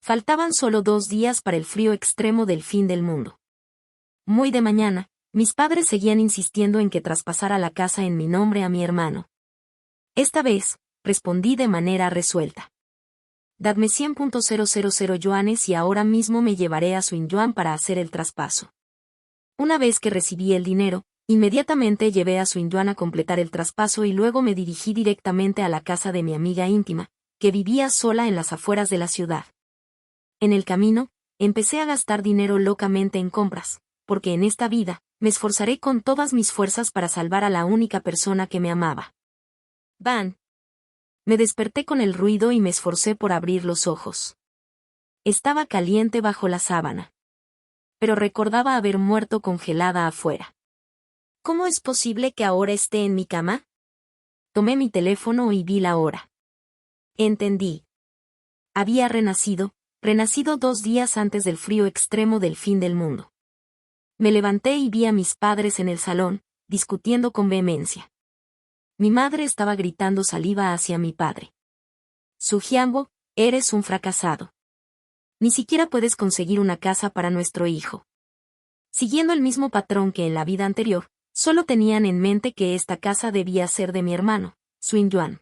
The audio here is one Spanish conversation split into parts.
Faltaban solo 2 días para el frío extremo del fin del mundo. Muy de mañana, mis padres seguían insistiendo en que traspasara la casa en mi nombre a mi hermano. Esta vez, respondí de manera resuelta. Dadme 100.000 yuanes y ahora mismo me llevaré a Suinyuan para hacer el traspaso. Una vez que recibí el dinero, inmediatamente llevé a Suinyuan a completar el traspaso y luego me dirigí directamente a la casa de mi amiga íntima, que vivía sola en las afueras de la ciudad. En el camino, empecé a gastar dinero locamente en compras, porque en esta vida, me esforzaré con todas mis fuerzas para salvar a la única persona que me amaba. ¡Ban! Me desperté con el ruido y me esforcé por abrir los ojos. Estaba caliente bajo la sábana. Pero recordaba haber muerto congelada afuera. ¿Cómo es posible que ahora esté en mi cama? Tomé mi teléfono y vi la hora. Entendí. Había renacido 2 días antes del frío extremo del fin del mundo. Me levanté y vi a mis padres en el salón, discutiendo con vehemencia. Mi madre estaba gritando saliva hacia mi padre. Su Jiambo, eres un fracasado. Ni siquiera puedes conseguir una casa para nuestro hijo. Siguiendo el mismo patrón que en la vida anterior, solo tenían en mente que esta casa debía ser de mi hermano, Suinyuan.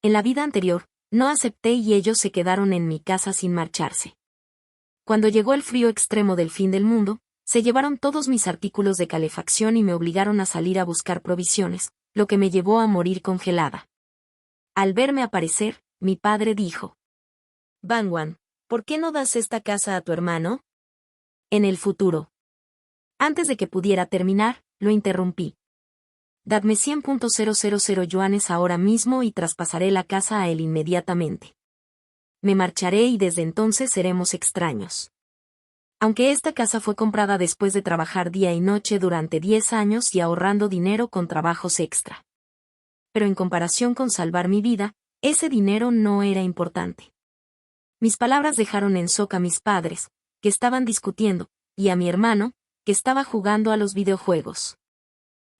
En la vida anterior, no acepté y ellos se quedaron en mi casa sin marcharse. Cuando llegó el frío extremo del fin del mundo, se llevaron todos mis artículos de calefacción y me obligaron a salir a buscar provisiones, lo que me llevó a morir congelada. Al verme aparecer, mi padre dijo: Bangwan, ¿por qué no das esta casa a tu hermano? En el futuro. Antes de que pudiera terminar, lo interrumpí. Dadme 100.000 yuanes ahora mismo y traspasaré la casa a él inmediatamente. Me marcharé y desde entonces seremos extraños. Aunque esta casa fue comprada después de trabajar día y noche durante 10 años y ahorrando dinero con trabajos extra. Pero en comparación con salvar mi vida, ese dinero no era importante. Mis palabras dejaron en shock a mis padres, que estaban discutiendo, y a mi hermano, que estaba jugando a los videojuegos.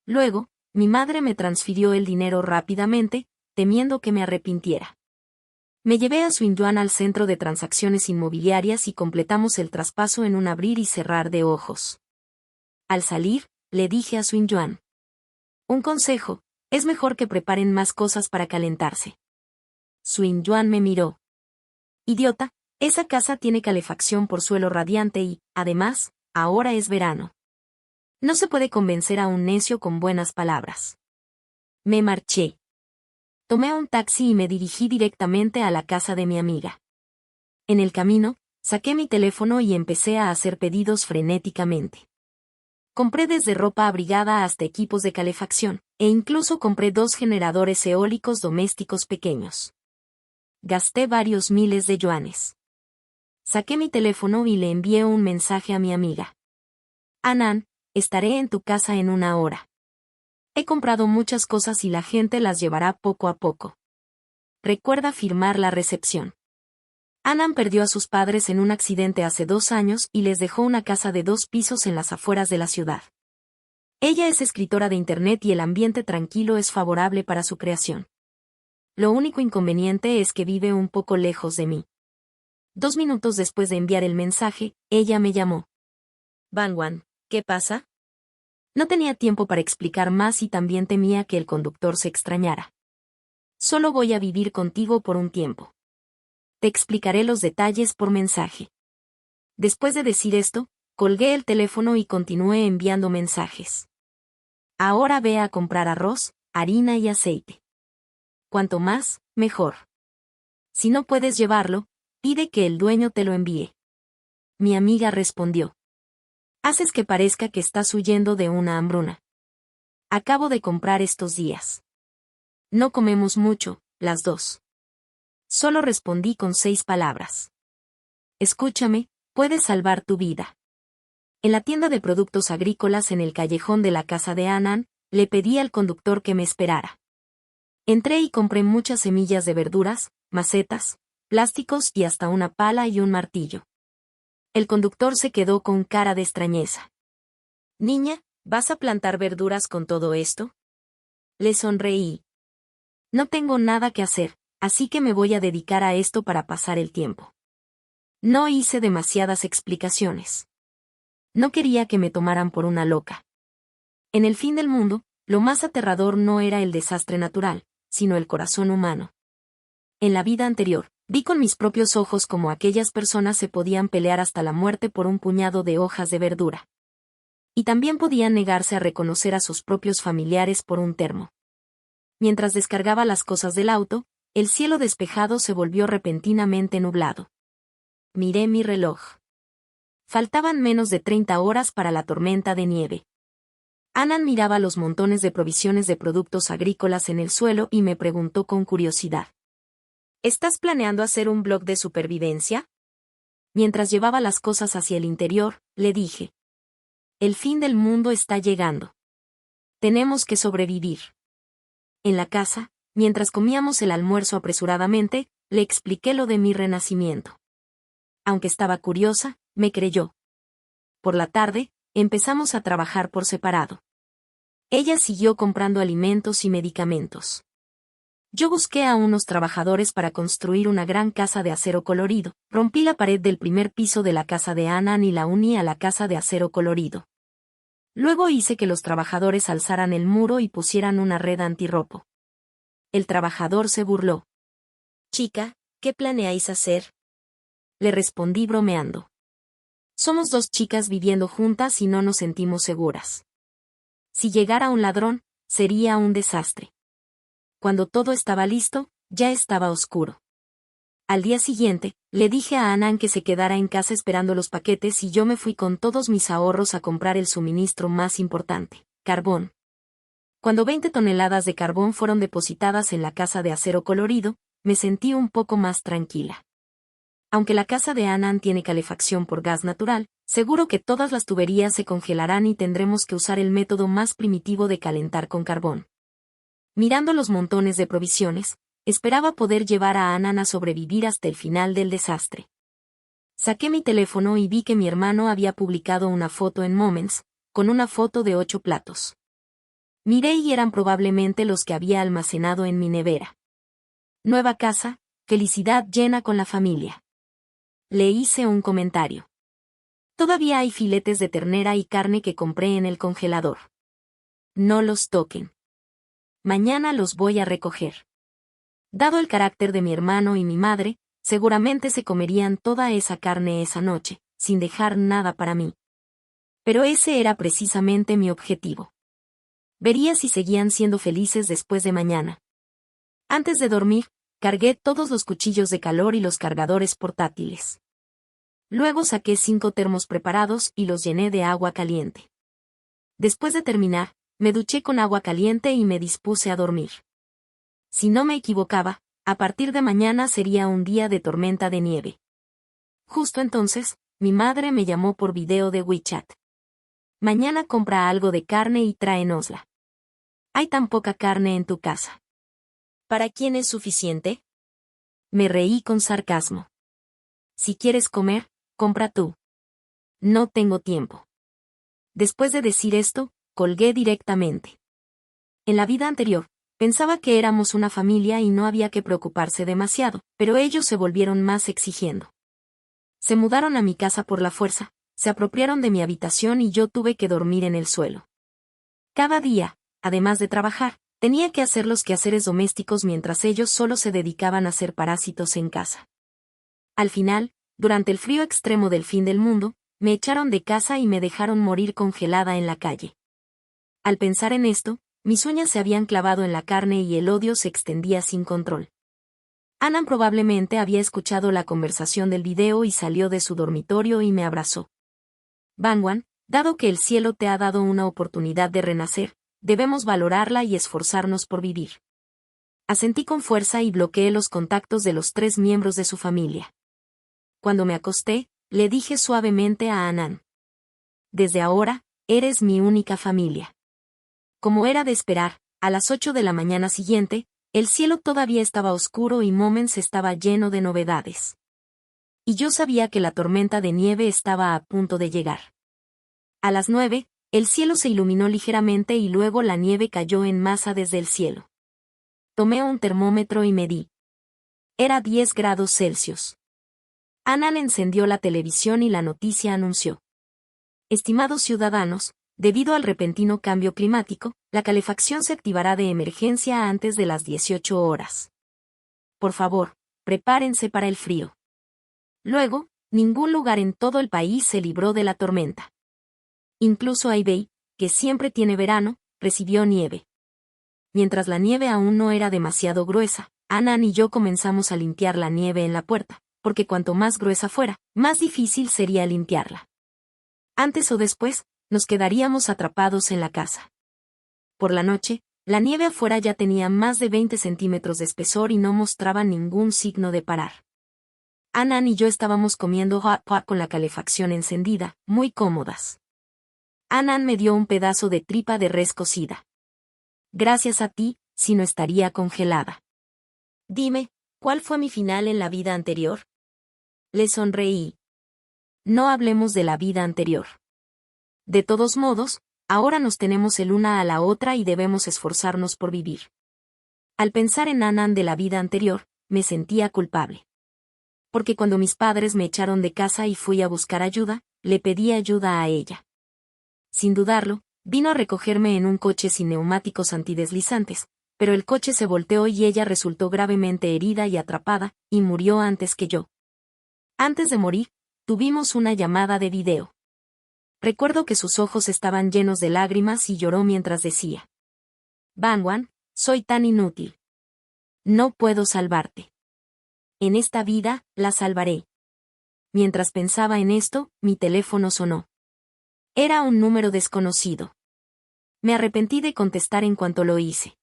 Luego, mi madre me transfirió el dinero rápidamente, temiendo que me arrepintiera. Me llevé a Suinyuan al centro de transacciones inmobiliarias y completamos el traspaso en un abrir y cerrar de ojos. Al salir, le dije a Suinyuan: un consejo, es mejor que preparen más cosas para calentarse. Suinyuan me miró. Idiota, esa casa tiene calefacción por suelo radiante y, además, ahora es verano. No se puede convencer a un necio con buenas palabras. Me marché. Tomé un taxi y me dirigí directamente a la casa de mi amiga. En el camino, saqué mi teléfono y empecé a hacer pedidos frenéticamente. Compré desde ropa abrigada hasta equipos de calefacción, e incluso compré 2 generadores eólicos domésticos pequeños. Gasté varios miles de yuanes. Saqué mi teléfono y le envié un mensaje a mi amiga. Anan, estaré en tu casa en 1 hora. He comprado muchas cosas y la gente las llevará poco a poco. Recuerda firmar la recepción. Anan perdió a sus padres en un accidente hace 2 años y les dejó una casa de 2 pisos en las afueras de la ciudad. Ella es escritora de internet y el ambiente tranquilo es favorable para su creación. Lo único inconveniente es que vive un poco lejos de mí. 2 minutos después de enviar el mensaje, ella me llamó. Bangwan, ¿qué pasa? No tenía tiempo para explicar más y también temía que el conductor se extrañara. Solo voy a vivir contigo por un tiempo. Te explicaré los detalles por mensaje. Después de decir esto, colgué el teléfono y continué enviando mensajes. Ahora ve a comprar arroz, harina y aceite. Cuanto más, mejor. Si no puedes llevarlo, pide que el dueño te lo envíe. Mi amiga respondió. Haces que parezca que estás huyendo de una hambruna. Acabo de comprar estos días. No comemos mucho, las dos. Solo respondí con 6 palabras. Escúchame, puedes salvar tu vida. En la tienda de productos agrícolas en el callejón de la casa de Anan, le pedí al conductor que me esperara. Entré y compré muchas semillas de verduras, macetas, plásticos y hasta una pala y un martillo. El conductor se quedó con cara de extrañeza. Niña, ¿vas a plantar verduras con todo esto? Le sonreí. No tengo nada que hacer, así que me voy a dedicar a esto para pasar el tiempo. No hice demasiadas explicaciones. No quería que me tomaran por una loca. En el fin del mundo, lo más aterrador no era el desastre natural, sino el corazón humano. En la vida anterior, vi con mis propios ojos cómo aquellas personas se podían pelear hasta la muerte por un puñado de hojas de verdura. Y también podían negarse a reconocer a sus propios familiares por un termo. Mientras descargaba las cosas del auto, el cielo despejado se volvió repentinamente nublado. Miré mi reloj. Faltaban menos de 30 horas para la tormenta de nieve. Anand miraba los montones de provisiones de productos agrícolas en el suelo y me preguntó con curiosidad. ¿Estás planeando hacer un blog de supervivencia? Mientras llevaba las cosas hacia el interior, le dije. El fin del mundo está llegando. Tenemos que sobrevivir. En la casa, mientras comíamos el almuerzo apresuradamente, le expliqué lo de mi renacimiento. Aunque estaba curiosa, me creyó. Por la tarde, empezamos a trabajar por separado. Ella siguió comprando alimentos y medicamentos. Yo busqué a unos trabajadores para construir una gran casa de acero colorido, rompí la pared del primer piso de la casa de Anand y la uní a la casa de acero colorido. Luego hice que los trabajadores alzaran el muro y pusieran una red antirrobo. El trabajador se burló. Chica, ¿qué planeáis hacer? Le respondí bromeando. Somos dos chicas viviendo juntas y no nos sentimos seguras. Si llegara un ladrón, sería un desastre. Cuando todo estaba listo, ya estaba oscuro. Al día siguiente, le dije a Anand que se quedara en casa esperando los paquetes y yo me fui con todos mis ahorros a comprar el suministro más importante, carbón. Cuando 20 toneladas de carbón fueron depositadas en la casa de acero colorido, me sentí un poco más tranquila. Aunque la casa de Anand tiene calefacción por gas natural, seguro que todas las tuberías se congelarán y tendremos que usar el método más primitivo de calentar con carbón. Mirando los montones de provisiones, esperaba poder llevar a Anand a sobrevivir hasta el final del desastre. Saqué mi teléfono y vi que mi hermano había publicado una foto en Moments, con una foto de 8 platos. Miré y eran probablemente los que había almacenado en mi nevera. Nueva casa, felicidad llena con la familia. Le hice un comentario. Todavía hay filetes de ternera y carne que compré en el congelador. No los toquen. Mañana los voy a recoger. Dado el carácter de mi hermano y mi madre, seguramente se comerían toda esa carne esa noche, sin dejar nada para mí. Pero ese era precisamente mi objetivo. Vería si seguían siendo felices después de mañana. Antes de dormir, cargué todos los cuchillos de calor y los cargadores portátiles. Luego saqué 5 termos preparados y los llené de agua caliente. Después de terminar, me duché con agua caliente y me dispuse a dormir. Si no me equivocaba, a partir de mañana sería un día de tormenta de nieve. Justo entonces, mi madre me llamó por video de WeChat. Mañana compra algo de carne y tráenosla. Hay tan poca carne en tu casa. ¿Para quién es suficiente? Me reí con sarcasmo. Si quieres comer, compra tú. No tengo tiempo. Después de decir esto, colgué directamente. En la vida anterior, pensaba que éramos una familia y no había que preocuparse demasiado, pero ellos se volvieron más exigiendo. Se mudaron a mi casa por la fuerza, se apropiaron de mi habitación y yo tuve que dormir en el suelo. Cada día, además de trabajar, tenía que hacer los quehaceres domésticos mientras ellos solo se dedicaban a ser parásitos en casa. Al final, durante el frío extremo del fin del mundo, me echaron de casa y me dejaron morir congelada en la calle. Al pensar en esto, mis uñas se habían clavado en la carne y el odio se extendía sin control. Anand probablemente había escuchado la conversación del video y salió de su dormitorio y me abrazó. Bhagwan, dado que el cielo te ha dado una oportunidad de renacer, debemos valorarla y esforzarnos por vivir. Asentí con fuerza y bloqueé los contactos de los 3 miembros de su familia. Cuando me acosté, le dije suavemente a Anand. Desde ahora, eres mi única familia. Como era de esperar, a las 8 de la mañana siguiente, el cielo todavía estaba oscuro y Moments estaba lleno de novedades. Y yo sabía que la tormenta de nieve estaba a punto de llegar. A las 9, el cielo se iluminó ligeramente y luego la nieve cayó en masa desde el cielo. Tomé un termómetro y medí. Era 10 grados Celsius. Annan encendió la televisión y la noticia anunció: estimados ciudadanos, debido al repentino cambio climático, la calefacción se activará de emergencia antes de las 18 horas. Por favor, prepárense para el frío. Luego, ningún lugar en todo el país se libró de la tormenta. Incluso Aibey, que siempre tiene verano, recibió nieve. Mientras la nieve aún no era demasiado gruesa, Annan y yo comenzamos a limpiar la nieve en la puerta, porque cuanto más gruesa fuera, más difícil sería limpiarla. Antes o después, nos quedaríamos atrapados en la casa. Por la noche, la nieve afuera ya tenía más de 20 centímetros de espesor y no mostraba ningún signo de parar. Annan y yo estábamos comiendo hot pot con la calefacción encendida, muy cómodas. Annan me dio un pedazo de tripa de res cocida. Gracias a ti, si no estaría congelada. Dime, ¿cuál fue mi final en la vida anterior? Le sonreí. No hablemos de la vida anterior. De todos modos, ahora nos tenemos el una a la otra y debemos esforzarnos por vivir. Al pensar en Annan de la vida anterior, me sentía culpable. Porque cuando mis padres me echaron de casa y fui a buscar ayuda, le pedí ayuda a ella. Sin dudarlo, vino a recogerme en un coche sin neumáticos antideslizantes, pero el coche se volteó y ella resultó gravemente herida y atrapada, y murió antes que yo. Antes de morir, tuvimos una llamada de video. Recuerdo que sus ojos estaban llenos de lágrimas y lloró mientras decía: Bangwan, soy tan inútil. No puedo salvarte. En esta vida, la salvaré. Mientras pensaba en esto, mi teléfono sonó. Era un número desconocido. Me arrepentí de contestar en cuanto lo hice.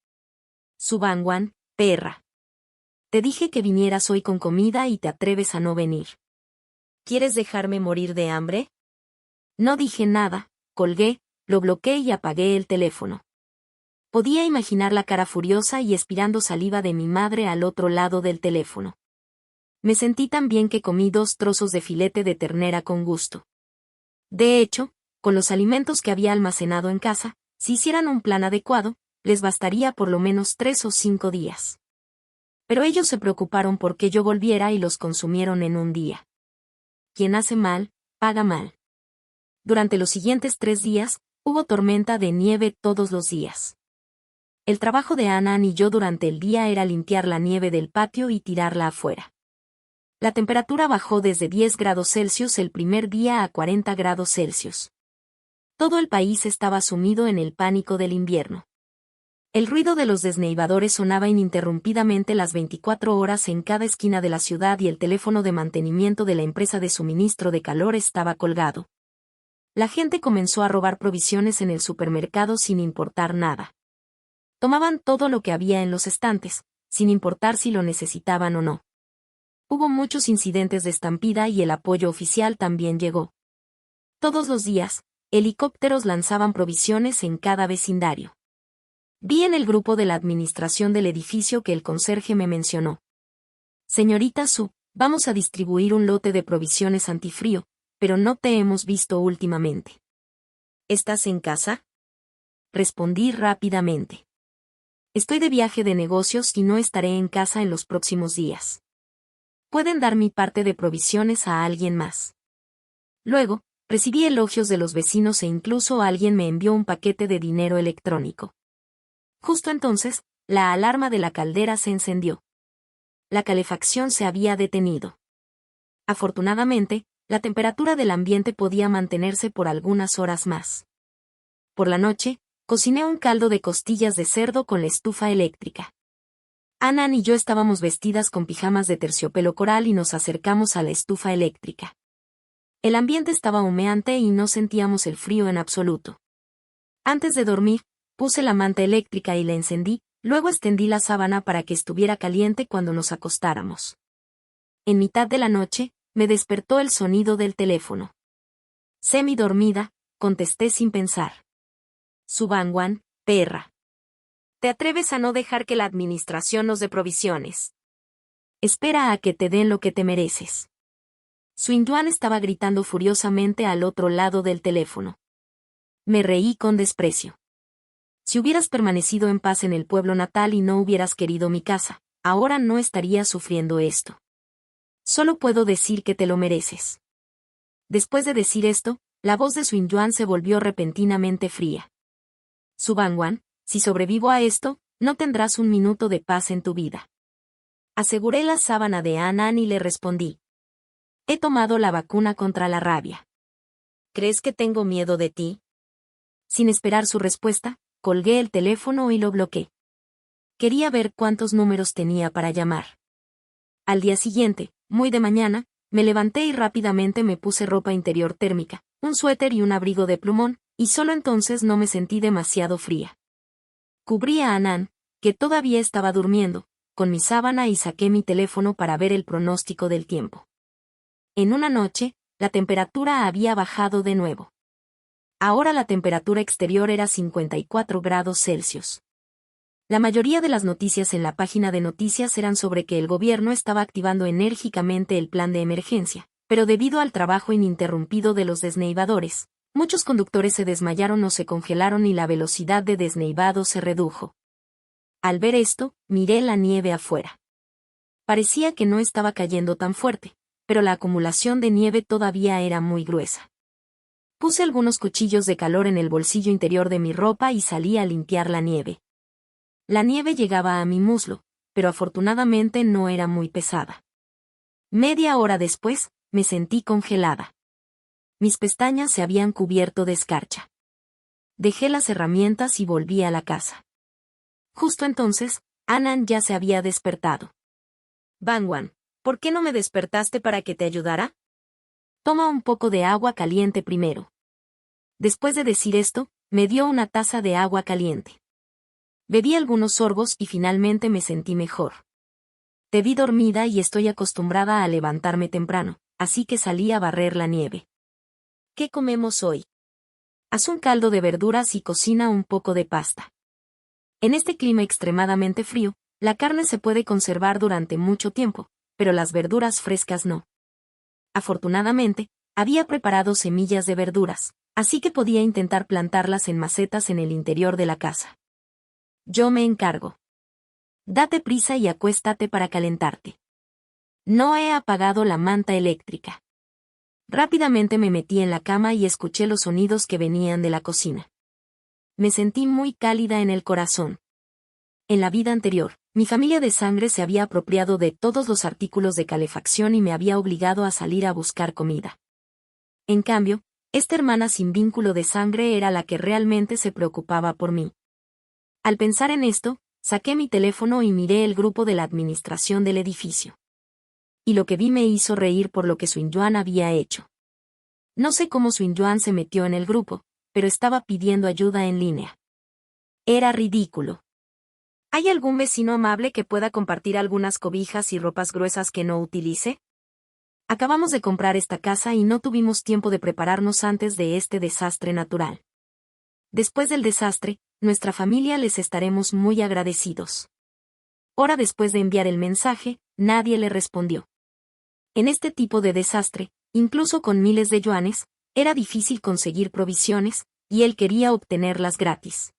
Su Bangwan, perra. Te dije que vinieras hoy con comida y te atreves a no venir. ¿Quieres dejarme morir de hambre? No dije nada, colgué, lo bloqueé y apagué el teléfono. Podía imaginar la cara furiosa y expirando saliva de mi madre al otro lado del teléfono. Me sentí tan bien que comí 2 trozos de filete de ternera con gusto. De hecho, con los alimentos que había almacenado en casa, si hicieran un plan adecuado, les bastaría por lo menos 3 o 5 días. Pero ellos se preocuparon porque yo volviera y los consumieron en un día. Quien hace mal, paga mal. Durante los siguientes 3 días, hubo tormenta de nieve todos los días. El trabajo de Annan y yo durante el día era limpiar la nieve del patio y tirarla afuera. La temperatura bajó desde 10 grados Celsius el primer día a 40 grados Celsius. Todo el país estaba sumido en el pánico del invierno. El ruido de los desnevadores sonaba ininterrumpidamente las 24 horas en cada esquina de la ciudad y el teléfono de mantenimiento de la empresa de suministro de calor estaba colgado. La gente comenzó a robar provisiones en el supermercado sin importar nada. Tomaban todo lo que había en los estantes, sin importar si lo necesitaban o no. Hubo muchos incidentes de estampida y el apoyo oficial también llegó. Todos los días, helicópteros lanzaban provisiones en cada vecindario. Vi en el grupo de la administración del edificio que el conserje me mencionó. Señorita Su, vamos a distribuir un lote de provisiones antifrío, pero no te hemos visto últimamente. ¿Estás en casa? Respondí rápidamente. Estoy de viaje de negocios y no estaré en casa en los próximos días. Pueden dar mi parte de provisiones a alguien más. Luego, recibí elogios de los vecinos e incluso alguien me envió un paquete de dinero electrónico. Justo entonces, la alarma de la caldera se encendió. La calefacción se había detenido. Afortunadamente, la temperatura del ambiente podía mantenerse por algunas horas más. Por la noche, cociné un caldo de costillas de cerdo con la estufa eléctrica. Annan y yo estábamos vestidas con pijamas de terciopelo coral y nos acercamos a la estufa eléctrica. El ambiente estaba humeante y no sentíamos el frío en absoluto. Antes de dormir, puse la manta eléctrica y la encendí, luego extendí la sábana para que estuviera caliente cuando nos acostáramos. En mitad de la noche, me despertó el sonido del teléfono. Semidormida, contesté sin pensar. Su Bangwan, perra. ¿Te atreves a no dejar que la administración nos dé provisiones? Espera a que te den lo que te mereces. Su Yuan estaba gritando furiosamente al otro lado del teléfono. Me reí con desprecio. Si hubieras permanecido en paz en el pueblo natal y no hubieras querido mi casa, ahora no estarías sufriendo esto. Solo puedo decir que te lo mereces. Después de decir esto, la voz de Swin Yuan se volvió repentinamente fría. Su Bangwan, si sobrevivo a esto, no tendrás un minuto de paz en tu vida. Aseguré la sábana de Anan y le respondí. He tomado la vacuna contra la rabia. ¿Crees que tengo miedo de ti? Sin esperar su respuesta, colgué el teléfono y lo bloqueé. Quería ver cuántos números tenía para llamar. Al día siguiente, muy de mañana, me levanté y rápidamente me puse ropa interior térmica, un suéter y un abrigo de plumón, y solo entonces no me sentí demasiado fría. Cubrí a Anan, que todavía estaba durmiendo, con mi sábana y saqué mi teléfono para ver el pronóstico del tiempo. En una noche, la temperatura había bajado de nuevo. Ahora la temperatura exterior era 54 grados Celsius. La mayoría de las noticias en la página de noticias eran sobre que el gobierno estaba activando enérgicamente el plan de emergencia, pero debido al trabajo ininterrumpido de los desneivadores, muchos conductores se desmayaron o se congelaron y la velocidad de desneivado se redujo. Al ver esto, miré la nieve afuera. Parecía que no estaba cayendo tan fuerte, pero la acumulación de nieve todavía era muy gruesa. Puse algunos cuchillos de calor en el bolsillo interior de mi ropa y salí a limpiar la nieve. La nieve llegaba a mi muslo, pero afortunadamente no era muy pesada. Media hora después, me sentí congelada. Mis pestañas se habían cubierto de escarcha. Dejé las herramientas y volví a la casa. Justo entonces, Anan ya se había despertado. Bangwan, ¿por qué no me despertaste para que te ayudara? Toma un poco de agua caliente primero. Después de decir esto, me dio una taza de agua caliente. Bebí algunos sorbos y finalmente me sentí mejor. Te vi dormida y estoy acostumbrada a levantarme temprano, así que salí a barrer la nieve. ¿Qué comemos hoy? Haz un caldo de verduras y cocina un poco de pasta. En este clima extremadamente frío, la carne se puede conservar durante mucho tiempo, pero las verduras frescas no. Afortunadamente, había preparado semillas de verduras, así que podía intentar plantarlas en macetas en el interior de la casa. Yo me encargo. Date prisa y acuéstate para calentarte. No he apagado la manta eléctrica. Rápidamente me metí en la cama y escuché los sonidos que venían de la cocina. Me sentí muy cálida en el corazón. En la vida anterior, mi familia de sangre se había apropiado de todos los artículos de calefacción y me había obligado a salir a buscar comida. En cambio, esta hermana sin vínculo de sangre era la que realmente se preocupaba por mí. Al pensar en esto, saqué mi teléfono y miré el grupo de la administración del edificio. Y lo que vi me hizo reír por lo que Swin Yuan había hecho. No sé cómo Swin Yuan se metió en el grupo, pero estaba pidiendo ayuda en línea. Era ridículo. ¿Hay algún vecino amable que pueda compartir algunas cobijas y ropas gruesas que no utilice? Acabamos de comprar esta casa y no tuvimos tiempo de prepararnos antes de este desastre natural. Después del desastre, nuestra familia les estaremos muy agradecidos. Hora después de enviar el mensaje, nadie le respondió. En este tipo de desastre, incluso con miles de yuanes, era difícil conseguir provisiones, y él quería obtenerlas gratis.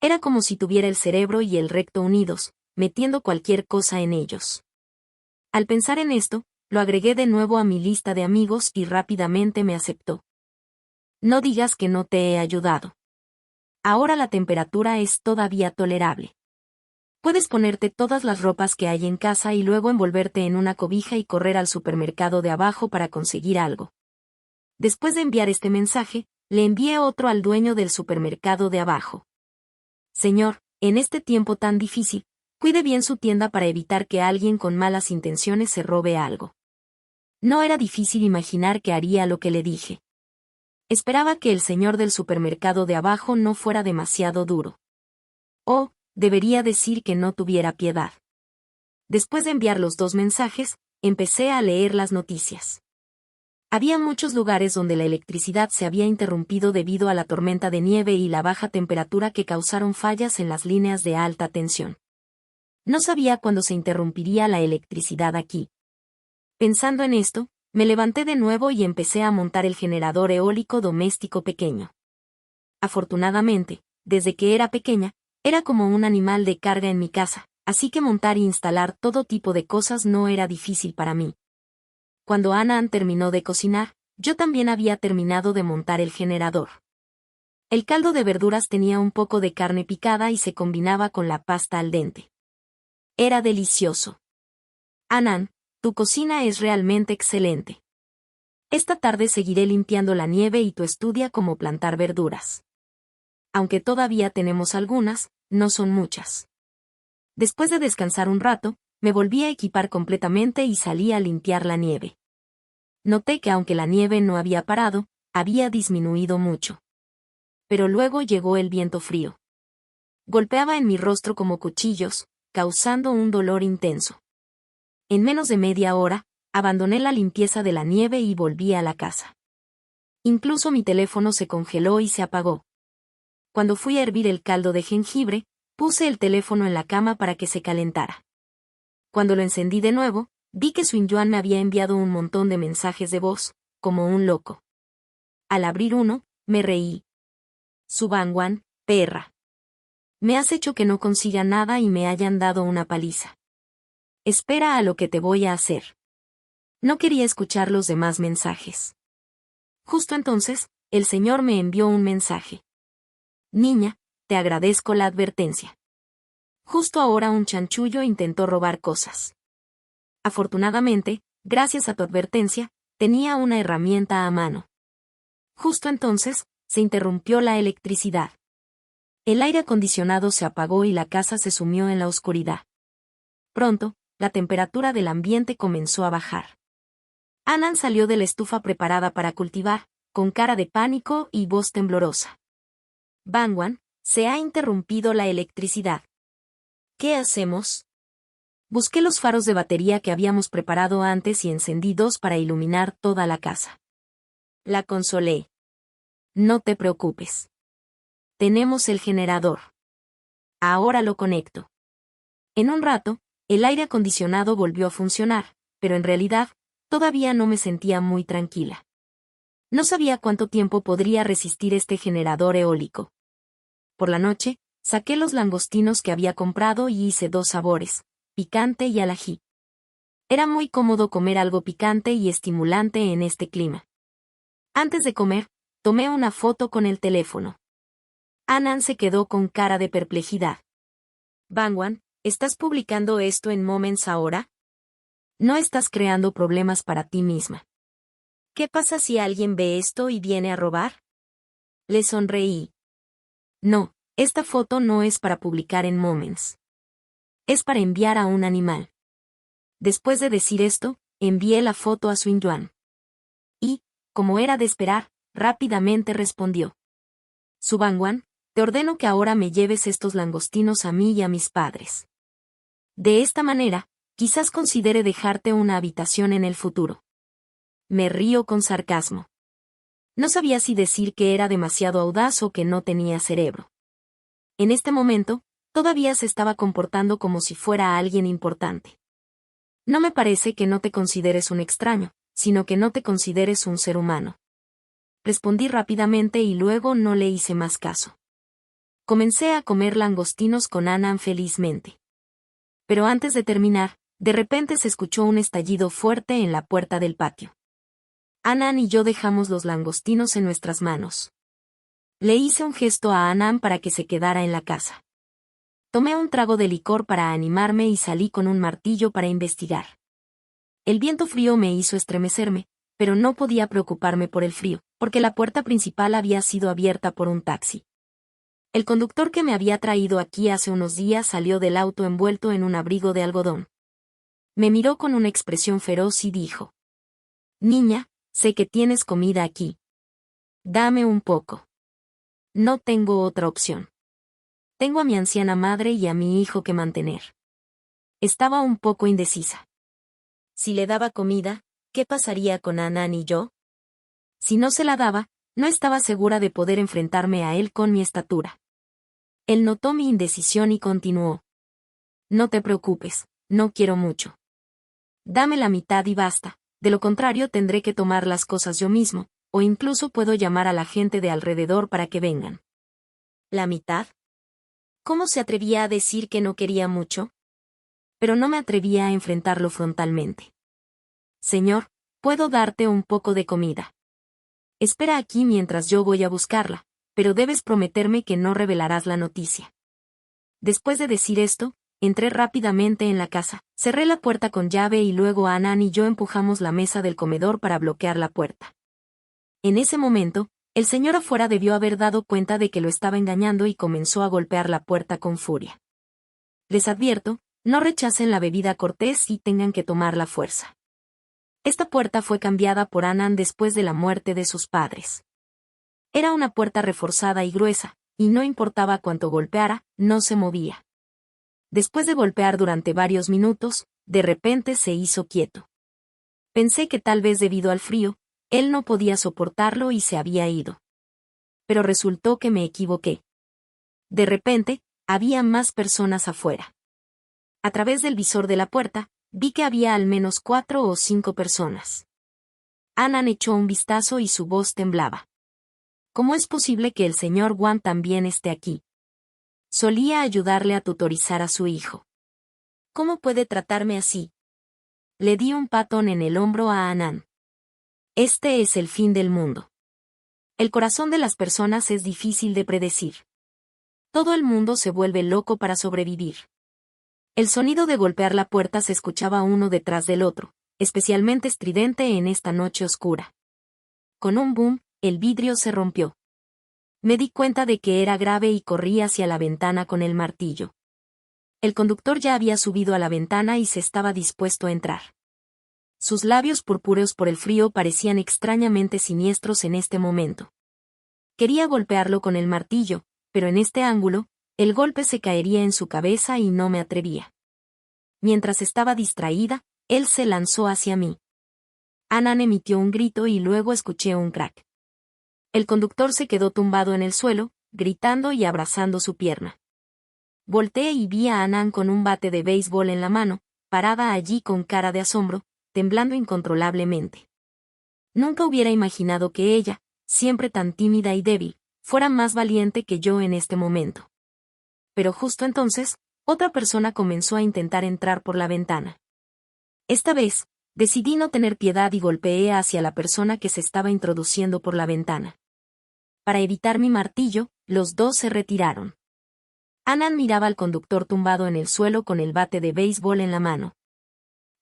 Era como si tuviera el cerebro y el recto unidos, metiendo cualquier cosa en ellos. Al pensar en esto, lo agregué de nuevo a mi lista de amigos y rápidamente me aceptó. No digas que no te he ayudado. Ahora la temperatura es todavía tolerable. Puedes ponerte todas las ropas que hay en casa y luego envolverte en una cobija y correr al supermercado de abajo para conseguir algo. Después de enviar este mensaje, le envié otro al dueño del supermercado de abajo. Señor, en este tiempo tan difícil, cuide bien su tienda para evitar que alguien con malas intenciones se robe algo. No era difícil imaginar que haría lo que le dije. Esperaba que el señor del supermercado de abajo no fuera demasiado duro. O, debería decir que no tuviera piedad. Después de enviar los dos mensajes, empecé a leer las noticias. Había muchos lugares donde la electricidad se había interrumpido debido a la tormenta de nieve y la baja temperatura que causaron fallas en las líneas de alta tensión. No sabía cuándo se interrumpiría la electricidad aquí. Pensando en esto, me levanté de nuevo y empecé a montar el generador eólico doméstico pequeño. Afortunadamente, desde que era pequeña, era como un animal de carga en mi casa, así que montar e instalar todo tipo de cosas no era difícil para mí. Cuando Annan terminó de cocinar, yo también había terminado de montar el generador. El caldo de verduras tenía un poco de carne picada y se combinaba con la pasta al dente. Era delicioso. Annan, tu cocina es realmente excelente. Esta tarde seguiré limpiando la nieve y tú estudia cómo plantar verduras. Aunque todavía tenemos algunas, no son muchas. Después de descansar un rato, me volví a equipar completamente y salí a limpiar la nieve. Noté que aunque la nieve no había parado, había disminuido mucho. Pero luego llegó el viento frío. Golpeaba en mi rostro como cuchillos, causando un dolor intenso. En menos de media hora, abandoné la limpieza de la nieve y volví a la casa. Incluso mi teléfono se congeló y se apagó. Cuando fui a hervir el caldo de jengibre, puse el teléfono en la cama para que se calentara. Cuando lo encendí de nuevo, vi que Swinjuan me había enviado un montón de mensajes de voz, como un loco. Al abrir uno, me reí. Subangwan, perra. Me has hecho que no consiga nada y me hayan dado una paliza. Espera a lo que te voy a hacer. No quería escuchar los demás mensajes. Justo entonces, el señor me envió un mensaje. Niña, te agradezco la advertencia. Justo ahora un chanchullo intentó robar cosas. Afortunadamente, gracias a tu advertencia, tenía una herramienta a mano. Justo entonces, se interrumpió la electricidad. El aire acondicionado se apagó y la casa se sumió en la oscuridad. Pronto, la temperatura del ambiente comenzó a bajar. Annan salió de la estufa preparada para cultivar, con cara de pánico y voz temblorosa. Bangwan, se ha interrumpido la electricidad. ¿Qué hacemos? Busqué los faros de batería que habíamos preparado antes y encendí dos para iluminar toda la casa. La consolé. No te preocupes. Tenemos el generador. Ahora lo conecto. En un rato, el aire acondicionado volvió a funcionar, pero en realidad, todavía no me sentía muy tranquila. No sabía cuánto tiempo podría resistir este generador eólico. Por la noche, saqué los langostinos que había comprado y hice 2 sabores, picante y al ají. Era muy cómodo comer algo picante y estimulante en este clima. Antes de comer, tomé una foto con el teléfono. Annan se quedó con cara de perplejidad. Bangwan, ¿estás publicando esto en Moments ahora? No estás creando problemas para ti misma. ¿Qué pasa si alguien ve esto y viene a robar? Le sonreí. No, esta foto no es para publicar en Moments. Es para enviar a un animal. Después de decir esto, envié la foto a Swinjuan. Y, como era de esperar, rápidamente respondió. Subangwan, te ordeno que ahora me lleves estos langostinos a mí y a mis padres. De esta manera, quizás considere dejarte una habitación en el futuro. Me río con sarcasmo. No sabía si decir que era demasiado audaz o que no tenía cerebro. En este momento, todavía se estaba comportando como si fuera alguien importante. No me parece que no te consideres un extraño, sino que no te consideres un ser humano. Respondí rápidamente y luego no le hice más caso. Comencé a comer langostinos con Annan felizmente. Pero antes de terminar, de repente se escuchó un estallido fuerte en la puerta del patio. Annan y yo dejamos los langostinos en nuestras manos. Le hice un gesto a Annan para que se quedara en la casa. Tomé un trago de licor para animarme y salí con un martillo para investigar. El viento frío me hizo estremecerme, pero no podía preocuparme por el frío, porque la puerta principal había sido abierta por un taxi. El conductor que me había traído aquí hace unos días salió del auto envuelto en un abrigo de algodón. Me miró con una expresión feroz y dijo: Niña, sé que tienes comida aquí. Dame un poco. No tengo otra opción. Tengo a mi anciana madre y a mi hijo que mantener. Estaba un poco indecisa. Si le daba comida, ¿qué pasaría con Annan y yo? Si no se la daba, no estaba segura de poder enfrentarme a él con mi estatura. Él notó mi indecisión y continuó. No te preocupes, no quiero mucho. Dame la mitad y basta, de lo contrario tendré que tomar las cosas yo mismo, o incluso puedo llamar a la gente de alrededor para que vengan. ¿La mitad? ¿Cómo se atrevía a decir que no quería mucho? Pero no me atrevía a enfrentarlo frontalmente. Señor, Puedo darte un poco de comida. Espera aquí mientras yo voy a buscarla, pero debes prometerme que no revelarás la noticia. Después de decir esto, entré rápidamente en la casa, cerré la puerta con llave y luego Anán y yo empujamos la mesa del comedor para bloquear la puerta. En ese momento, el señor afuera debió haber dado cuenta de que lo estaba engañando y comenzó a golpear la puerta con furia. Les advierto, no rechacen la bebida cortés y tengan que tomar la fuerza. Esta puerta fue cambiada por Anán después de la muerte de sus padres. Era una puerta reforzada y gruesa, y no importaba cuánto golpeara, no se movía. Después de golpear durante varios minutos, de repente se hizo quieto. Pensé que tal vez debido al frío, él no podía soportarlo y se había ido. Pero resultó que me equivoqué. De repente, había más personas afuera. A través del visor de la puerta, vi que había al menos 4 o 5 personas. Anán echó un vistazo y su voz temblaba. ¿Cómo es posible que el señor Wang también esté aquí? Solía ayudarle a tutorizar a su hijo. ¿Cómo puede tratarme así? Le di un patón en el hombro a Anán. Este es el fin del mundo. El corazón de las personas es difícil de predecir. Todo el mundo se vuelve loco para sobrevivir. El sonido de golpear la puerta se escuchaba uno detrás del otro, especialmente estridente en esta noche oscura. Con un boom, el vidrio se rompió. Me di cuenta de que era grave y corrí hacia la ventana con el martillo. El conductor ya había subido a la ventana y se estaba dispuesto a entrar. Sus labios purpúreos por el frío parecían extrañamente siniestros en este momento. Quería golpearlo con el martillo, pero en este ángulo, el golpe se caería en su cabeza y no me atrevía. Mientras estaba distraída, él se lanzó hacia mí. Anán emitió un grito y luego escuché un crack. El conductor se quedó tumbado en el suelo, gritando y abrazando su pierna. Volteé y vi a Anán con un bate de béisbol en la mano, parada allí con cara de asombro, temblando incontrolablemente. Nunca hubiera imaginado que ella, siempre tan tímida y débil, fuera más valiente que yo en este momento. Pero justo entonces, otra persona comenzó a intentar entrar por la ventana. Esta vez, decidí no tener piedad y golpeé hacia la persona que se estaba introduciendo por la ventana. Para evitar mi martillo, los dos se retiraron. Anán miraba al conductor tumbado en el suelo con el bate de béisbol en la mano.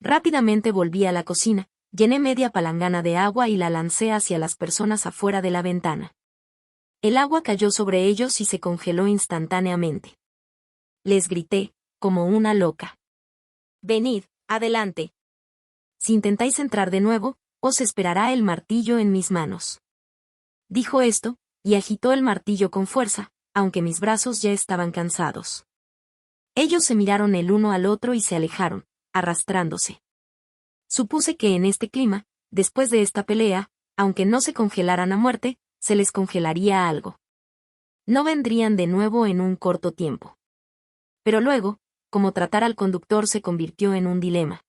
Rápidamente volví a la cocina, llené media palangana de agua y la lancé hacia las personas afuera de la ventana. El agua cayó sobre ellos y se congeló instantáneamente. Les grité, como una loca. Venid, adelante. Si intentáis entrar de nuevo, os esperará el martillo en mis manos. Dijo esto, y agitó el martillo con fuerza, aunque mis brazos ya estaban cansados. Ellos se miraron el uno al otro y se alejaron, arrastrándose. Supuse que en este clima, después de esta pelea, aunque no se congelaran a muerte, se les congelaría algo. No vendrían de nuevo en un corto tiempo. Pero luego, como tratar al conductor se convirtió en un dilema.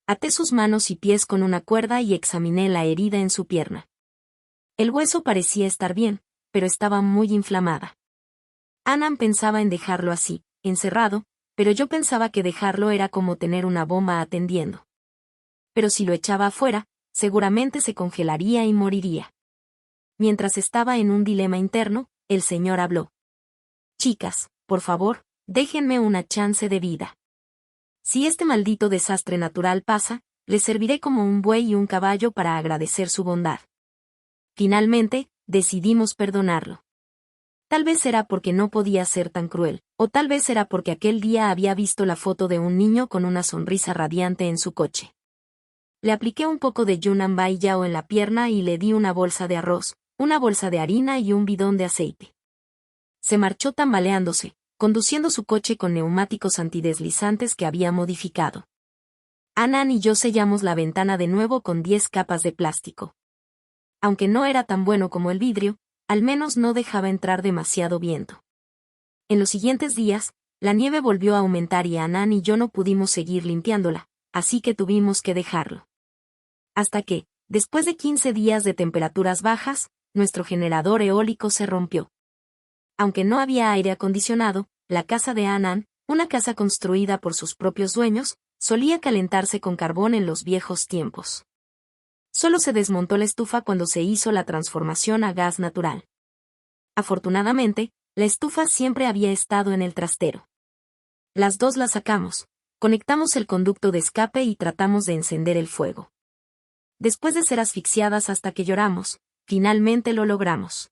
Até sus manos y pies con una cuerda y examiné la herida en su pierna. El hueso parecía estar bien, pero estaba muy inflamada. Anán pensaba en dejarlo así, encerrado, pero yo pensaba que dejarlo era como tener una bomba atendiendo. Pero si lo echaba afuera, seguramente se congelaría y moriría. Mientras estaba en un dilema interno, el señor habló. Chicas, por favor, déjenme una chance de vida. Si este maldito desastre natural pasa, les serviré como un buey y un caballo para agradecer su bondad. Finalmente, decidimos perdonarlo. Tal vez era porque no podía ser tan cruel, o tal vez era porque aquel día había visto la foto de un niño con una sonrisa radiante en su coche. Le apliqué un poco de Yunnan Bai Yao en la pierna y le di una bolsa de arroz, una bolsa de harina y un bidón de aceite. Se marchó tambaleándose, conduciendo su coche con neumáticos antideslizantes que había modificado. Anán y yo sellamos la ventana de nuevo con 10 capas de plástico. Aunque no era tan bueno como el vidrio, al menos no dejaba entrar demasiado viento. En los siguientes días, la nieve volvió a aumentar y Anán y yo no pudimos seguir limpiándola, así que tuvimos que dejarlo. Hasta que, después de 15 días de temperaturas bajas, nuestro generador eólico se rompió. Aunque no había aire acondicionado, la casa de Anán, una casa construida por sus propios dueños, solía calentarse con carbón en los viejos tiempos. Solo se desmontó la estufa cuando se hizo la transformación a gas natural. Afortunadamente, la estufa siempre había estado en el trastero. Las dos la sacamos, conectamos el conducto de escape y tratamos de encender el fuego. Después de ser asfixiadas hasta que lloramos, finalmente lo logramos.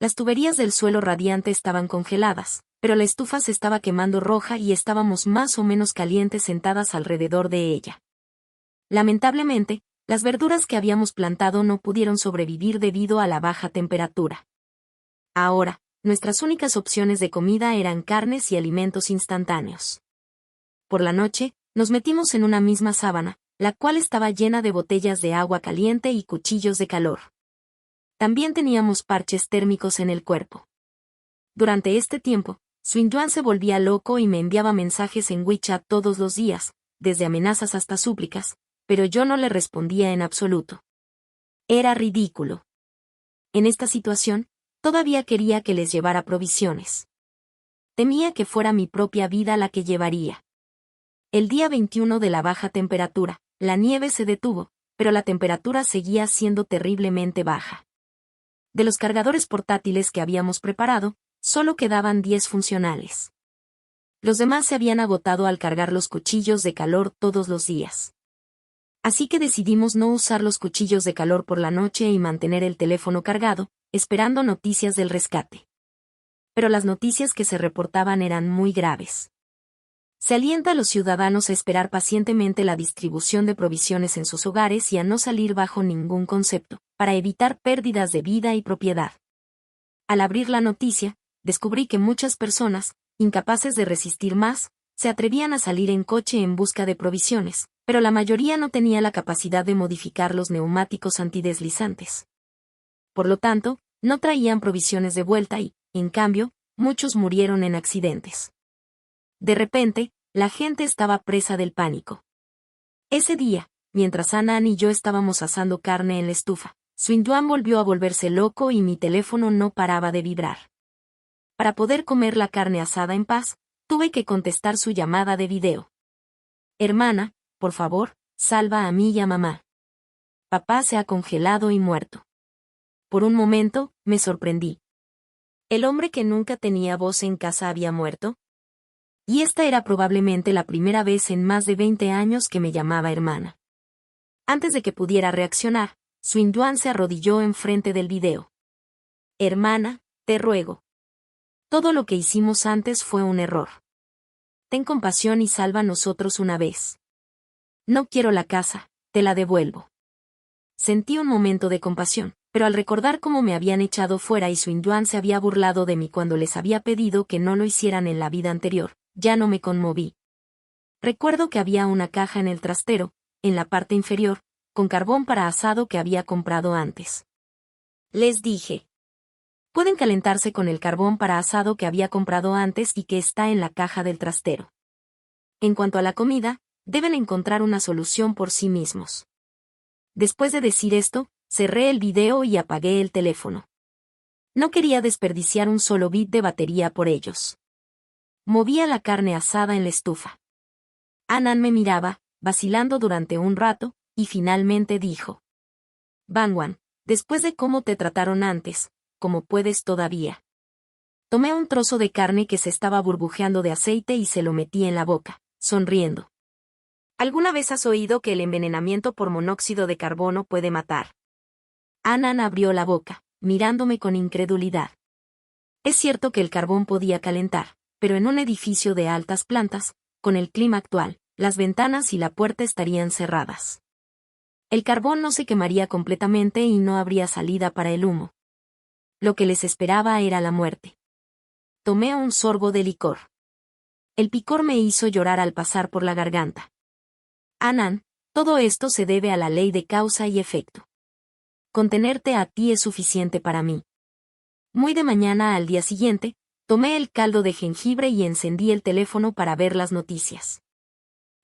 Las tuberías del suelo radiante estaban congeladas, pero la estufa se estaba quemando roja y estábamos más o menos calientes sentadas alrededor de ella. Lamentablemente, las verduras que habíamos plantado no pudieron sobrevivir debido a la baja temperatura. Ahora, nuestras únicas opciones de comida eran carnes y alimentos instantáneos. Por la noche, nos metimos en una misma sábana, la cual estaba llena de botellas de agua caliente y cuchillos de calor. También teníamos parches térmicos en el cuerpo. Durante este tiempo, Swinduan se volvía loco y me enviaba mensajes en WeChat todos los días, desde amenazas hasta súplicas, pero yo no le respondía en absoluto. Era ridículo. En esta situación, todavía quería que les llevara provisiones. Temía que fuera mi propia vida la que llevaría. El día 21 de la baja temperatura, la nieve se detuvo, pero la temperatura seguía siendo terriblemente baja. De los cargadores portátiles que habíamos preparado, solo quedaban 10 funcionales. Los demás se habían agotado al cargar los cuchillos de calor todos los días. Así que decidimos no usar los cuchillos de calor por la noche y mantener el teléfono cargado, esperando noticias del rescate. Pero las noticias que se reportaban eran muy graves. Se alienta a los ciudadanos a esperar pacientemente la distribución de provisiones en sus hogares y a no salir bajo ningún concepto, para evitar pérdidas de vida y propiedad. Al abrir la noticia, descubrí que muchas personas, incapaces de resistir más, se atrevían a salir en coche en busca de provisiones, pero la mayoría no tenía la capacidad de modificar los neumáticos antideslizantes. Por lo tanto, no traían provisiones de vuelta y, en cambio, muchos murieron en accidentes. De repente, la gente estaba presa del pánico. Ese día, mientras Anan y yo estábamos asando carne en la estufa, Swinduan volvió a volverse loco y mi teléfono no paraba de vibrar. Para poder comer la carne asada en paz, tuve que contestar su llamada de video. Hermana, por favor, salva a mí y a mamá. Papá se ha congelado y muerto. Por un momento, me sorprendí. ¿El hombre que nunca tenía voz en casa había muerto? Y esta era probablemente la primera vez en más de 20 años que me llamaba hermana. Antes de que pudiera reaccionar, Swinduan se arrodilló enfrente del video. Hermana, te ruego. Todo lo que hicimos antes fue un error. Ten compasión y salva a nosotros una vez. No quiero la casa, te la devuelvo. Sentí un momento de compasión, pero al recordar cómo me habían echado fuera y Swinduan se había burlado de mí cuando les había pedido que no lo hicieran en la vida anterior, ya no me conmoví. Recuerdo que había una caja en el trastero, en la parte inferior, con carbón para asado que había comprado antes. Les dije. Pueden calentarse con el carbón para asado que había comprado antes y que está en la caja del trastero. En cuanto a la comida, deben encontrar una solución por sí mismos. Después de decir esto, cerré el video y apagué el teléfono. No quería desperdiciar un solo bit de batería por ellos. Movía la carne asada en la estufa. Anan me miraba, vacilando durante un rato, y finalmente dijo. Bangwan, después de cómo te trataron antes, ¿cómo puedes todavía? Tomé un trozo de carne que se estaba burbujeando de aceite y se lo metí en la boca, sonriendo. ¿Alguna vez has oído que el envenenamiento por monóxido de carbono puede matar? Anan abrió la boca, mirándome con incredulidad. Es cierto que el carbón podía calentar, pero en un edificio de altas plantas, con el clima actual, las ventanas y la puerta estarían cerradas. El carbón no se quemaría completamente y no habría salida para el humo. Lo que les esperaba era la muerte. Tomé un sorbo de licor. El picor me hizo llorar al pasar por la garganta. Anan, todo esto se debe a la ley de causa y efecto. Contenerte a ti es suficiente para mí. Muy de mañana al día siguiente, tomé el caldo de jengibre y encendí el teléfono para ver las noticias.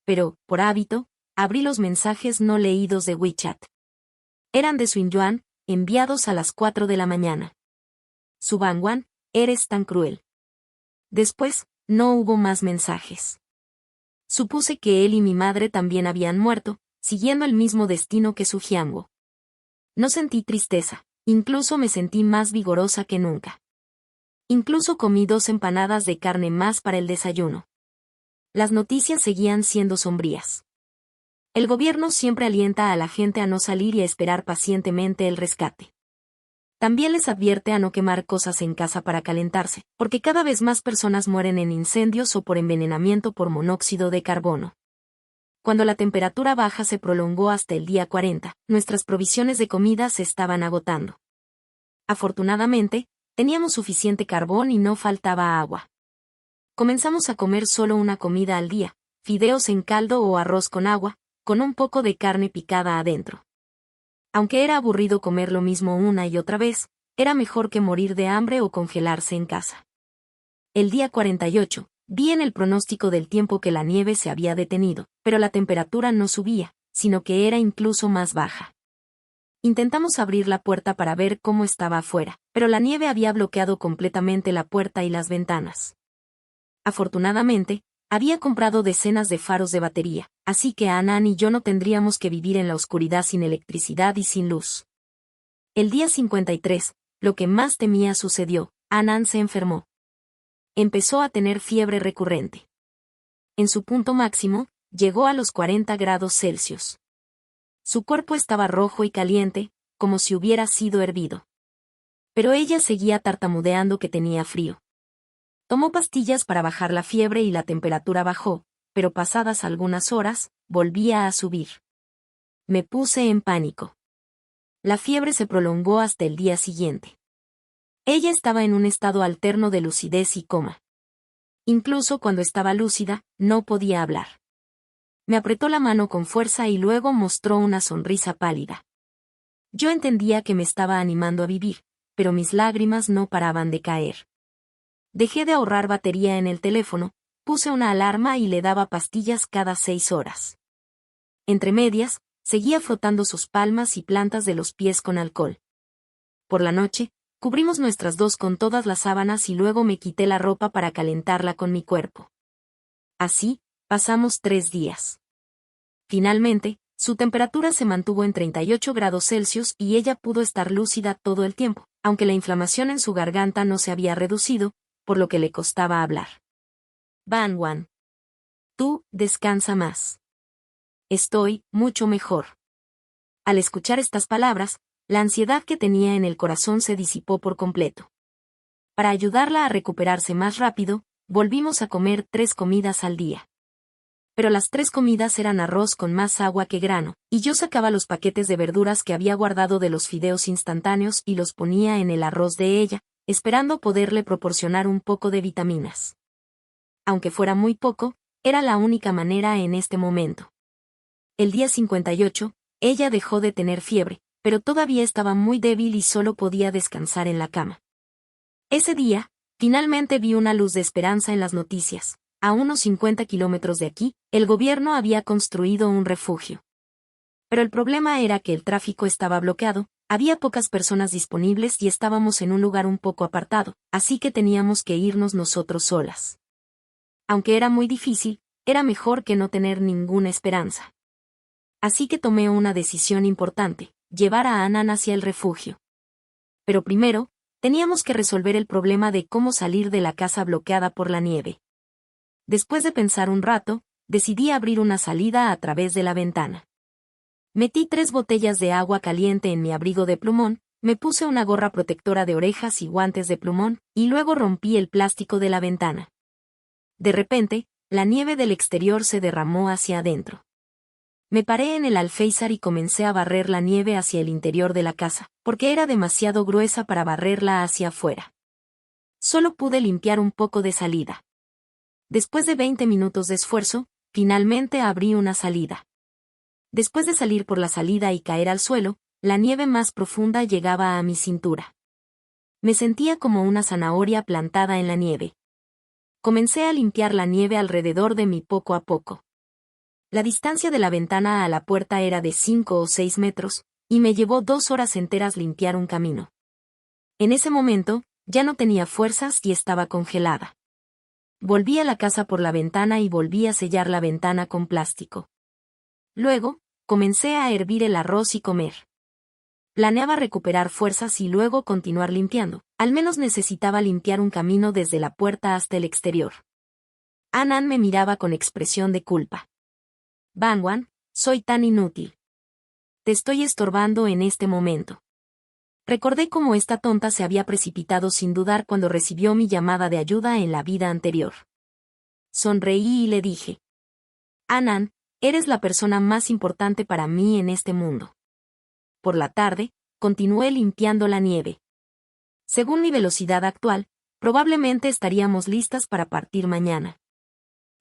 Pero, por hábito, abrí los mensajes no leídos de WeChat. Eran de Swinduan, enviados a las 4 de la mañana. Su Bangwan, eres tan cruel. Después, no hubo más mensajes. Supuse que él y mi madre también habían muerto, siguiendo el mismo destino que su Jianguo. No sentí tristeza, incluso me sentí más vigorosa que nunca. Incluso comí 2 empanadas de carne más para el desayuno. Las noticias seguían siendo sombrías. El gobierno siempre alienta a la gente a no salir y a esperar pacientemente el rescate. También les advierte a no quemar cosas en casa para calentarse, porque cada vez más personas mueren en incendios o por envenenamiento por monóxido de carbono. Cuando la temperatura baja se prolongó hasta el día 40, nuestras provisiones de comida se estaban agotando. Afortunadamente, teníamos suficiente carbón y no faltaba agua. Comenzamos a comer solo una comida al día, fideos en caldo o arroz con agua, con un poco de carne picada adentro. Aunque era aburrido comer lo mismo una y otra vez, era mejor que morir de hambre o congelarse en casa. El día 48, vi en el pronóstico del tiempo que la nieve se había detenido, pero la temperatura no subía, sino que era incluso más baja. Intentamos abrir la puerta para ver cómo estaba afuera, pero la nieve había bloqueado completamente la puerta y las ventanas. Afortunadamente, había comprado decenas de faros de batería, así que Anan y yo no tendríamos que vivir en la oscuridad sin electricidad y sin luz. El día 53, lo que más temía sucedió, Anan se enfermó. Empezó a tener fiebre recurrente. En su punto máximo, llegó a los 40 grados Celsius. Su cuerpo estaba rojo y caliente, como si hubiera sido hervido. Pero ella seguía tartamudeando que tenía frío. Tomó pastillas para bajar la fiebre y la temperatura bajó, pero pasadas algunas horas, volvía a subir. Me puse en pánico. La fiebre se prolongó hasta el día siguiente. Ella estaba en un estado alterno de lucidez y coma. Incluso cuando estaba lúcida, no podía hablar. Me apretó la mano con fuerza y luego mostró una sonrisa pálida. Yo entendía que me estaba animando a vivir, pero mis lágrimas no paraban de caer. Dejé de ahorrar batería en el teléfono, puse una alarma y le daba pastillas cada 6 horas. Entre medias, seguía frotando sus palmas y plantas de los pies con alcohol. Por la noche, cubrimos nuestras dos con todas las sábanas y luego me quité la ropa para calentarla con mi cuerpo. Así, pasamos 3 días. Finalmente, su temperatura se mantuvo en 38 grados Celsius y ella pudo estar lúcida todo el tiempo, aunque la inflamación en su garganta no se había reducido, por lo que le costaba hablar. Banwan. Tú, descansa más. Estoy mucho mejor. Al escuchar estas palabras, la ansiedad que tenía en el corazón se disipó por completo. Para ayudarla a recuperarse más rápido, volvimos a comer 3 comidas al día. Pero las 3 comidas eran arroz con más agua que grano, y yo sacaba los paquetes de verduras que había guardado de los fideos instantáneos y los ponía en el arroz de ella, esperando poderle proporcionar un poco de vitaminas. Aunque fuera muy poco, era la única manera en este momento. El día 58, ella dejó de tener fiebre, pero todavía estaba muy débil y solo podía descansar en la cama. Ese día, finalmente vi una luz de esperanza en las noticias. A unos 50 kilómetros de aquí, el gobierno había construido un refugio. Pero el problema era que el tráfico estaba bloqueado, había pocas personas disponibles y estábamos en un lugar un poco apartado, así que teníamos que irnos nosotros solas. Aunque era muy difícil, era mejor que no tener ninguna esperanza. Así que tomé una decisión importante, llevar a Anan hacia el refugio. Pero primero, teníamos que resolver el problema de cómo salir de la casa bloqueada por la nieve. Después de pensar un rato, decidí abrir una salida a través de la ventana. Metí 3 botellas de agua caliente en mi abrigo de plumón, me puse una gorra protectora de orejas y guantes de plumón, y luego rompí el plástico de la ventana. De repente, la nieve del exterior se derramó hacia adentro. Me paré en el alféizar y comencé a barrer la nieve hacia el interior de la casa, porque era demasiado gruesa para barrerla hacia afuera. Solo pude limpiar un poco de salida. Después de 20 minutos de esfuerzo, finalmente abrí una salida. Después de salir por la salida y caer al suelo, la nieve más profunda llegaba a mi cintura. Me sentía como una zanahoria plantada en la nieve. Comencé a limpiar la nieve alrededor de mí poco a poco. La distancia de la ventana a la puerta era de 5 o 6 metros, y me llevó 2 horas enteras limpiar un camino. En ese momento, ya no tenía fuerzas y estaba congelada. Volví a la casa por la ventana y volví a sellar la ventana con plástico. Luego, comencé a hervir el arroz y comer. Planeaba recuperar fuerzas y luego continuar limpiando. Al menos necesitaba limpiar un camino desde la puerta hasta el exterior. Anan me miraba con expresión de culpa. Bangwan, soy tan inútil. Te estoy estorbando en este momento. Recordé cómo esta tonta se había precipitado sin dudar cuando recibió mi llamada de ayuda en la vida anterior. Sonreí y le dije: Anan, eres la persona más importante para mí en este mundo. Por la tarde, continué limpiando la nieve. Según mi velocidad actual, probablemente estaríamos listas para partir mañana.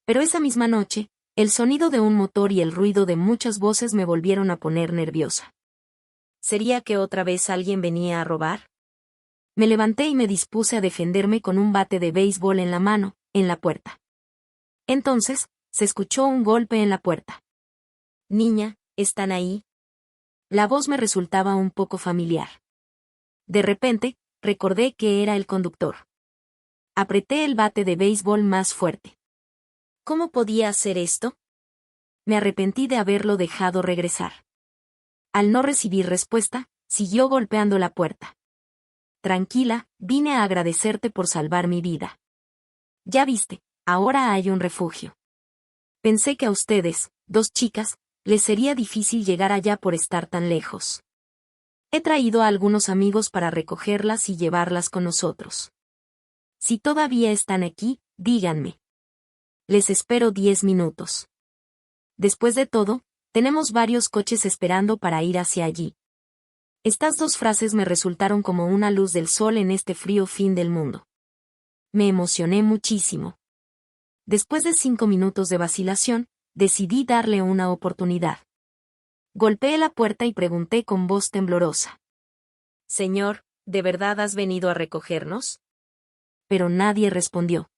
Pero esa misma noche, el sonido de un motor y el ruido de muchas voces me volvieron a poner nerviosa. ¿Sería que otra vez alguien venía a robar? Me levanté y me dispuse a defenderme con un bate de béisbol en la mano, en la puerta. Entonces, se escuchó un golpe en la puerta. Niña, ¿están ahí? La voz me resultaba un poco familiar. De repente, recordé que era el conductor. Apreté el bate de béisbol más fuerte. ¿Cómo podía hacer esto? Me arrepentí de haberlo dejado regresar. Al no recibir respuesta, siguió golpeando la puerta. Tranquila, vine a agradecerte por salvar mi vida. Ya viste, ahora hay un refugio. Pensé que a ustedes, dos chicas, les sería difícil llegar allá por estar tan lejos. He traído a algunos amigos para recogerlas y llevarlas con nosotros. Si todavía están aquí, díganme. Les espero 10 minutos. Después de todo, tenemos varios coches esperando para ir hacia allí. Estas dos frases me resultaron como una luz del sol en este frío fin del mundo. Me emocioné muchísimo. Después de 5 minutos de vacilación, decidí darle una oportunidad. Golpeé la puerta y pregunté con voz temblorosa: Señor, ¿de verdad has venido a recogernos? Pero nadie respondió.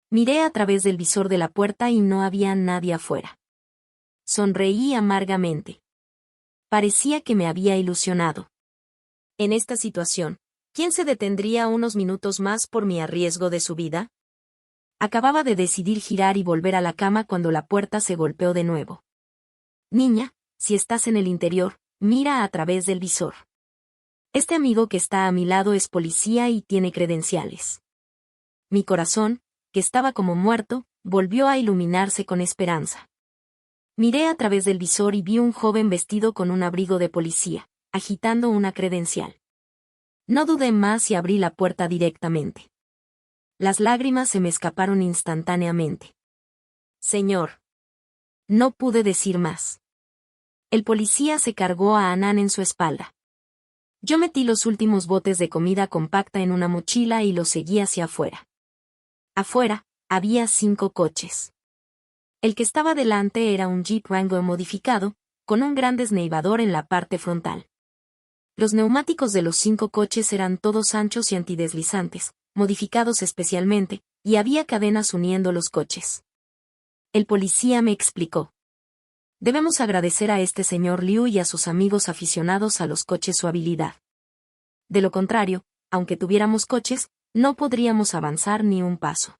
Miré a través del visor de la puerta y no había nadie afuera. Sonreí amargamente. Parecía que me había ilusionado. En esta situación, ¿quién se detendría unos minutos más por mi riesgo de su vida? Acababa de decidir girar y volver a la cama cuando la puerta se golpeó de nuevo. Niña, si estás en el interior, mira a través del visor. Este amigo que está a mi lado es policía y tiene credenciales. Mi corazón, que estaba como muerto, volvió a iluminarse con esperanza. Miré a través del visor y vi un joven vestido con un abrigo de policía, agitando una credencial. No dudé más y abrí la puerta directamente. Las lágrimas se me escaparon instantáneamente. Señor. No pude decir más. El policía se cargó a Anan en su espalda. Yo metí los últimos botes de comida compacta en una mochila y los seguí hacia afuera. Afuera, había 5 coches. El que estaba delante era un Jeep Wrangler modificado, con un gran desnivador en la parte frontal. Los neumáticos de los 5 coches eran todos anchos y antideslizantes, modificados especialmente, y había cadenas uniendo los coches. El policía me explicó: debemos agradecer a este señor Liu y a sus amigos aficionados a los coches su habilidad. De lo contrario, aunque tuviéramos coches, no podríamos avanzar ni un paso.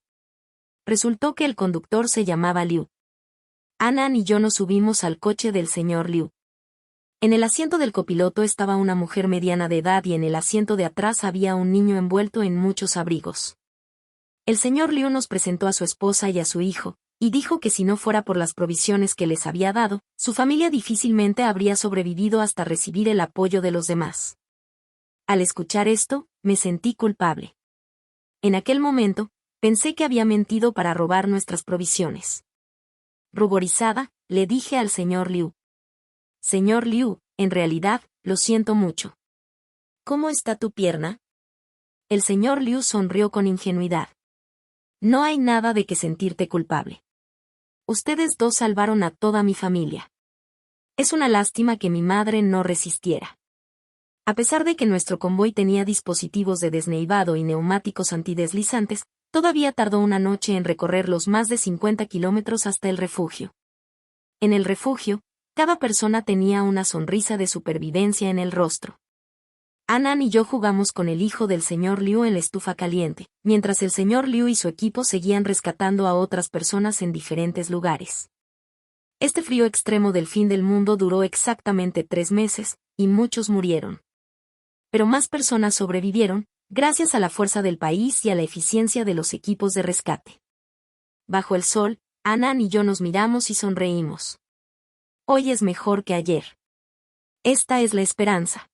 Resultó que el conductor se llamaba Liu. Anan y yo nos subimos al coche del señor Liu. En el asiento del copiloto estaba una mujer mediana de edad y en el asiento de atrás había un niño envuelto en muchos abrigos. El señor Liu nos presentó a su esposa y a su hijo, y dijo que si no fuera por las provisiones que les había dado, su familia difícilmente habría sobrevivido hasta recibir el apoyo de los demás. Al escuchar esto, me sentí culpable. En aquel momento, pensé que había mentido para robar nuestras provisiones. Ruborizada, le dije al señor Liu: Señor Liu, en realidad, lo siento mucho. ¿Cómo está tu pierna? El señor Liu sonrió con ingenuidad. No hay nada de que sentirte culpable. Ustedes dos salvaron a toda mi familia. Es una lástima que mi madre no resistiera. A pesar de que nuestro convoy tenía dispositivos de desneivado y neumáticos antideslizantes, todavía tardó una noche en recorrer los más de 50 kilómetros hasta el refugio. En el refugio, cada persona tenía una sonrisa de supervivencia en el rostro. Anan y yo jugamos con el hijo del señor Liu en la estufa caliente, mientras el señor Liu y su equipo seguían rescatando a otras personas en diferentes lugares. Este frío extremo del fin del mundo duró exactamente 3 meses, y muchos murieron. Pero más personas sobrevivieron, gracias a la fuerza del país y a la eficiencia de los equipos de rescate. Bajo el sol, Annan y yo nos miramos y sonreímos. Hoy es mejor que ayer. Esta es la esperanza.